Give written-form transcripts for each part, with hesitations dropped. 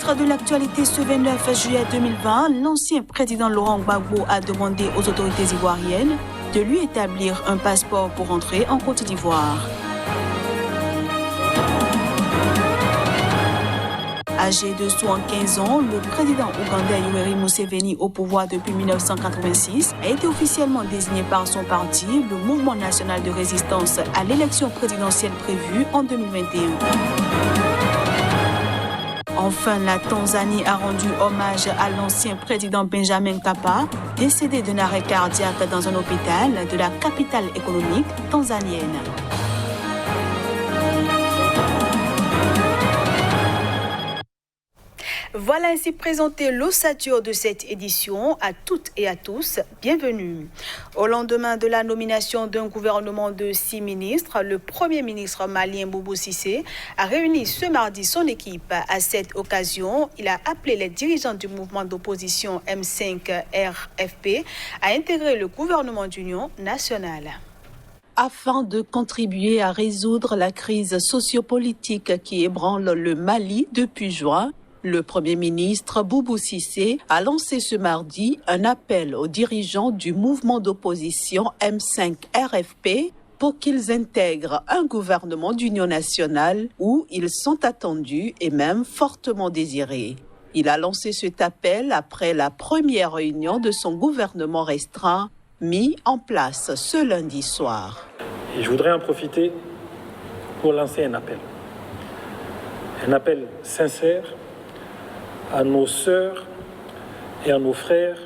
titre de l'actualité ce 29 juillet 2020, l'ancien président Laurent Gbagbo a demandé aux autorités ivoiriennes de lui établir un passeport pour entrer en Côte d'Ivoire. Âgé de 75 ans, le président ougandais Yoweri Museveni, au pouvoir depuis 1986, a été officiellement désigné par son parti, le Mouvement national de résistance, à l'élection présidentielle prévue en 2021. Enfin, la Tanzanie a rendu hommage à l'ancien président Benjamin Mkapa, décédé d'un arrêt cardiaque dans un hôpital de la capitale économique tanzanienne. Voilà ainsi présenté l'ossature de cette édition. À toutes et à tous, bienvenue. Au lendemain de la nomination d'un gouvernement de 6 ministres, le Premier ministre malien Boubou Cissé a réuni ce mardi son équipe. À cette occasion, il a appelé les dirigeants du mouvement d'opposition M5 RFP à intégrer le gouvernement d'union nationale. Afin de contribuer à résoudre la crise sociopolitique qui ébranle le Mali depuis juin, le Premier ministre Boubou Cissé a lancé ce mardi un appel aux dirigeants du mouvement d'opposition M5 RFP pour qu'ils intègrent un gouvernement d'union nationale où ils sont attendus et même fortement désirés. Il a lancé cet appel après la première réunion de son gouvernement restreint mis en place ce lundi soir. Et je voudrais en profiter pour lancer un appel sincère à nos sœurs et à nos frères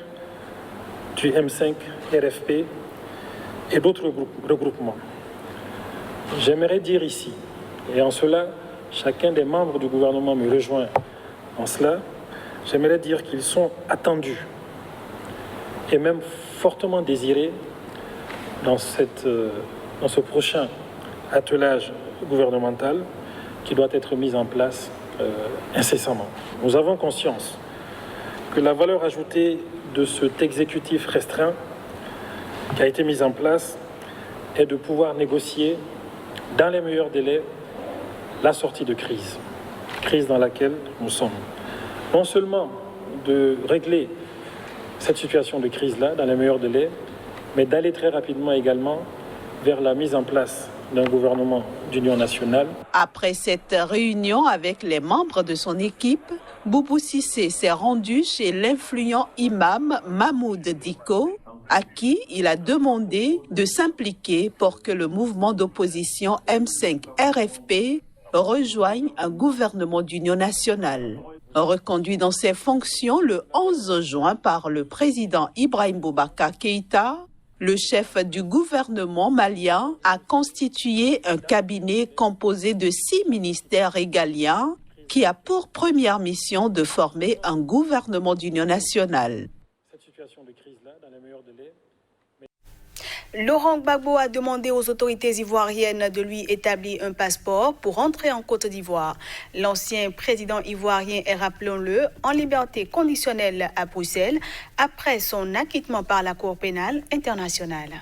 du M5 RFP et d'autres regroupements. J'aimerais dire ici, et en cela, chacun des membres du gouvernement me rejoint en cela, j'aimerais dire qu'ils sont attendus et même fortement désirés dans ce prochain attelage gouvernemental qui doit être mis en place incessamment. Nous avons conscience que la valeur ajoutée de cet exécutif restreint qui a été mis en place est de pouvoir négocier dans les meilleurs délais la sortie de crise dans laquelle nous sommes. Non seulement de régler cette situation de crise-là dans les meilleurs délais, mais d'aller très rapidement également vers la mise en place d'un gouvernement d'union nationale. Après cette réunion avec les membres de son équipe, Boubou Cissé s'est rendu chez l'influent imam Mahmoud Diko, à qui il a demandé de s'impliquer pour que le mouvement d'opposition M5 RFP rejoigne un gouvernement d'union nationale. Reconduit dans ses fonctions le 11 juin par le président Ibrahim Boubacar Keïta, le chef du gouvernement malien a constitué un cabinet composé de 6 ministères régaliens qui a pour première mission de former un gouvernement d'union nationale. Cette situation de crise-là, dans les meilleurs délais, Laurent Gbagbo a demandé aux autorités ivoiriennes de lui établir un passeport pour entrer en Côte d'Ivoire. L'ancien président ivoirien est, rappelons-le, en liberté conditionnelle à Bruxelles après son acquittement par la Cour pénale internationale.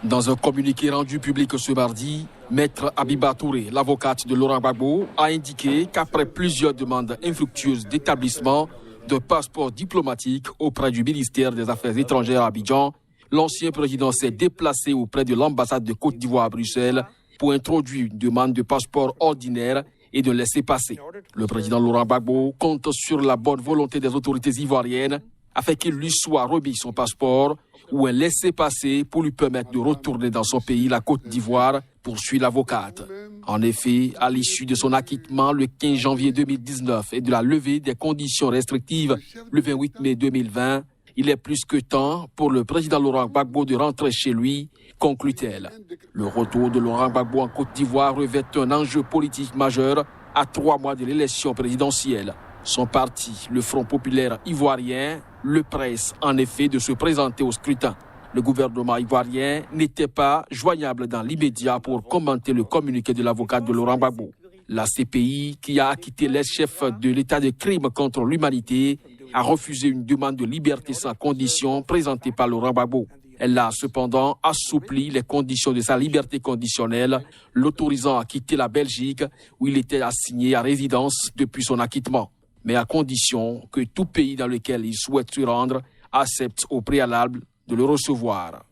Dans un communiqué rendu public ce mardi, Maître Abiba Touré, l'avocate de Laurent Gbagbo, a indiqué qu'après plusieurs demandes infructueuses d'établissement de passeport diplomatique auprès du ministère des Affaires étrangères à Abidjan, l'ancien président s'est déplacé auprès de l'ambassade de Côte d'Ivoire à Bruxelles pour introduire une demande de passeport ordinaire et de laisser passer. Le président Laurent Gbagbo compte sur la bonne volonté des autorités ivoiriennes afin qu'il lui soit remis son passeport ou un laissez-passer pour lui permettre de retourner dans son pays, la Côte d'Ivoire, poursuit l'avocate. En effet, à l'issue de son acquittement le 15 janvier 2019 et de la levée des conditions restrictives le 28 mai 2020, il est plus que temps pour le président Laurent Gbagbo de rentrer chez lui, conclut-elle. Le retour de Laurent Gbagbo en Côte d'Ivoire revêt un enjeu politique majeur à 3 mois de l'élection présidentielle. Son parti, le Front populaire ivoirien, le presse en effet de se présenter au scrutin. Le gouvernement ivoirien n'était pas joignable dans l'immédiat pour commenter le communiqué de l'avocat de Laurent Gbagbo. La CPI, qui a acquitté les chefs de l'état de crime contre l'humanité, a refusé une demande de liberté sans condition présentée par Laurent Gbagbo. Elle a cependant assoupli les conditions de sa liberté conditionnelle, l'autorisant à quitter la Belgique où il était assigné à résidence depuis son acquittement. mais à condition que tout pays dans lequel il souhaite se rendre accepte au préalable de le recevoir.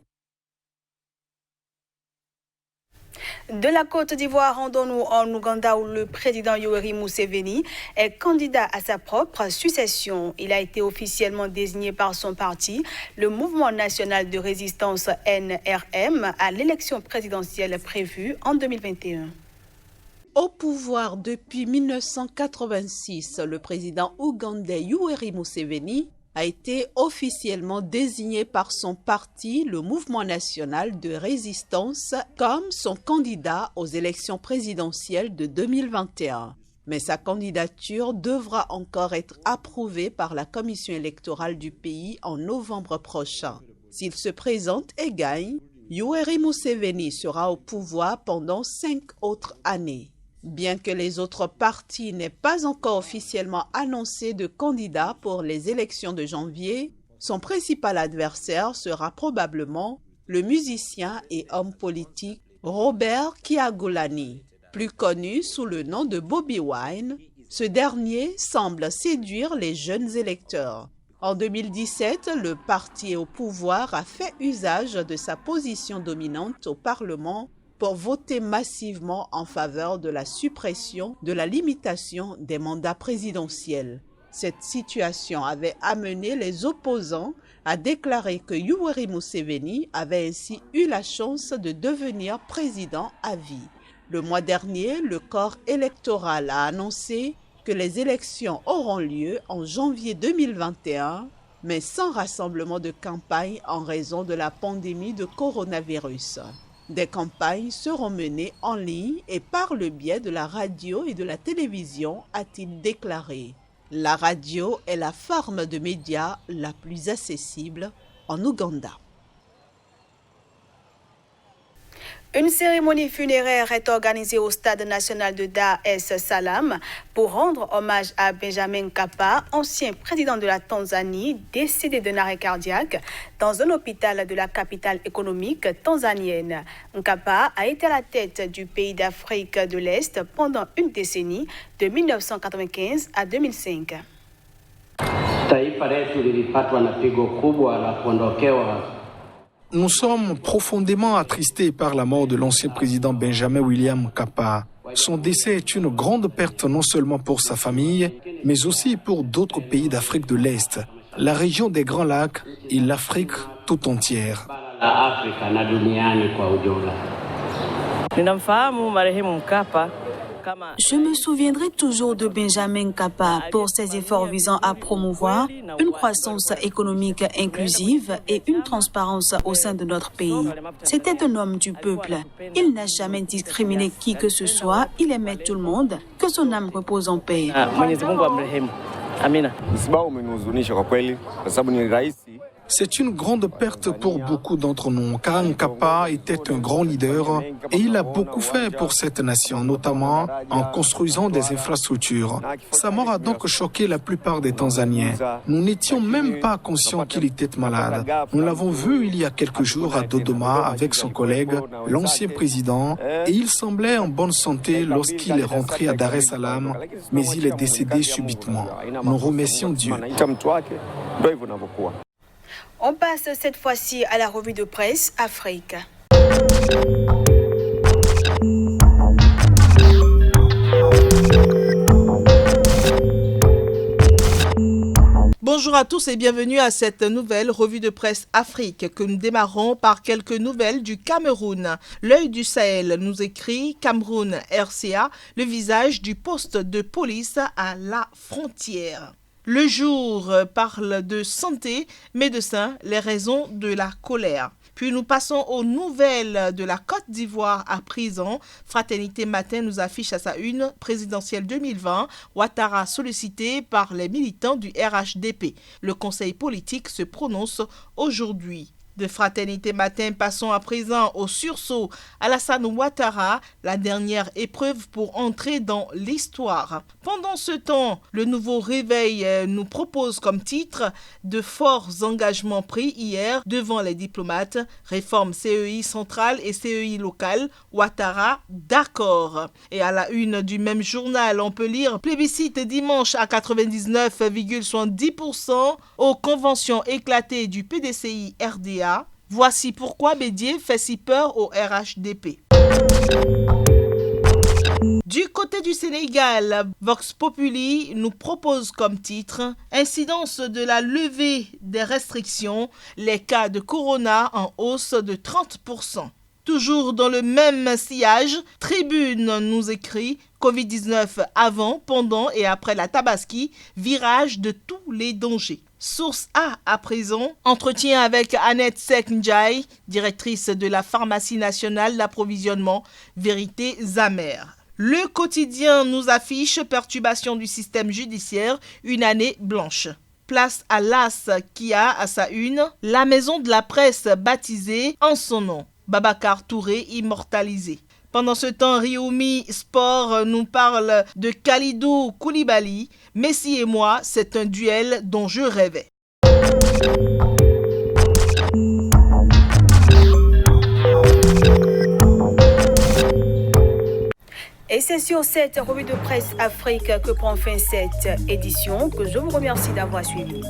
De la Côte d'Ivoire, rendons-nous en Ouganda où le président Yoweri Museveni est candidat à sa propre succession. Il a été officiellement désigné par son parti, le Mouvement national de résistance NRM, à l'élection présidentielle prévue en 2021. Au pouvoir depuis 1986, le président ougandais Yoweri Museveni a été officiellement désigné par son parti, le Mouvement national de résistance, comme son candidat aux élections présidentielles de 2021. Mais sa candidature devra encore être approuvée par la commission électorale du pays en novembre prochain. S'il se présente et gagne, Yoweri Museveni sera au pouvoir pendant 5 autres années. Bien que les autres partis n'aient pas encore officiellement annoncé de candidat pour les élections de janvier, son principal adversaire sera probablement le musicien et homme politique Robert Kyagulanyi. Plus connu sous le nom de Bobi Wine, ce dernier semble séduire les jeunes électeurs. En 2017, le parti au pouvoir a fait usage de sa position dominante au Parlement pour voter massivement en faveur de la suppression de la limitation des mandats présidentiels. Cette situation avait amené les opposants à déclarer que Yoweri Museveni avait ainsi eu la chance de devenir président à vie. Le mois dernier, le corps électoral a annoncé que les élections auront lieu en janvier 2021, mais sans rassemblement de campagne en raison de la pandémie de coronavirus. Des campagnes seront menées en ligne et par le biais de la radio et de la télévision, a-t-il déclaré. La radio est la forme de médias la plus accessible en Ouganda. Une cérémonie funéraire est organisée au stade national de Dar es Salaam pour rendre hommage à Benjamin Mkapa, ancien président de la Tanzanie, décédé d'un arrêt cardiaque dans un hôpital de la capitale économique tanzanienne. Mkapa a été à la tête du pays d'Afrique de l'Est pendant une décennie, de 1995 à 2005. Taifa letu lilipatwa na pigo kubwa la kuondokewa. Nous sommes profondément attristés par la mort de l'ancien président Benjamin William Mkapa. Son décès est une grande perte non seulement pour sa famille, mais aussi pour d'autres pays d'Afrique de l'Est, la région des Grands Lacs et l'Afrique tout entière. Je me souviendrai toujours de Benjamin Mkapa pour ses efforts visant à promouvoir une croissance économique inclusive et une transparence au sein de notre pays. C'était un homme du peuple. Il n'a jamais discriminé qui que ce soit. Il aimait tout le monde. Que son âme repose en paix. C'est une grande perte pour beaucoup d'entre nous, car Mkapa était un grand leader et il a beaucoup fait pour cette nation, notamment en construisant des infrastructures. Sa mort a donc choqué la plupart des Tanzaniens. Nous n'étions même pas conscients qu'il était malade. Nous l'avons vu il y a quelques jours à Dodoma avec son collègue, l'ancien président, et il semblait en bonne santé lorsqu'il est rentré à Dar es Salaam, mais il est décédé subitement. Nous remercions Dieu. On passe cette fois-ci à la revue de presse Afrique. Bonjour à tous et bienvenue à cette nouvelle revue de presse Afrique que nous démarrons par quelques nouvelles du Cameroun. L'œil du Sahel nous écrit Cameroun RCA, le visage du poste de police à la frontière. Le jour parle de santé, médecins, les raisons de la colère. Puis nous passons aux nouvelles de la Côte d'Ivoire à prison. Fraternité Matin nous affiche à sa une présidentielle 2020. Ouattara sollicité par les militants du RHDP. Le conseil politique se prononce aujourd'hui. De Fraternité Matin, passons à présent au sursaut Alassane Ouattara, la dernière épreuve pour entrer dans l'histoire. Pendant ce temps, le nouveau réveil nous propose comme titre de forts engagements pris hier devant les diplomates, réforme CEI centrale et CEI locale, Ouattara d'accord. Et à la une du même journal, on peut lire plébiscite dimanche à 99,70% aux conventions éclatées du PDCI RDA. Voici pourquoi Bédié fait si peur au RHDP. Du côté du Sénégal, Vox Populi nous propose comme titre « Incidence de la levée des restrictions, les cas de corona en hausse de 30%. » Toujours dans le même sillage, Tribune nous écrit « Covid-19 avant, pendant et après la Tabaski, virage de tous les dangers ». Source A à présent, entretien avec Annette Seck-Ndiaye, directrice de la pharmacie nationale d'approvisionnement, vérités amères. Le quotidien nous affiche perturbation du système judiciaire, une année blanche. Place à l'AS qui a à sa une la maison de la presse baptisée en son nom, Babacar Touré immortalisé. Pendant ce temps, Rioumi Sport nous parle de Kalidou Koulibaly. Messi et moi, c'est un duel dont je rêvais. Et c'est sur cette revue de presse Afrique que prend fin cette édition que je vous remercie d'avoir suivi.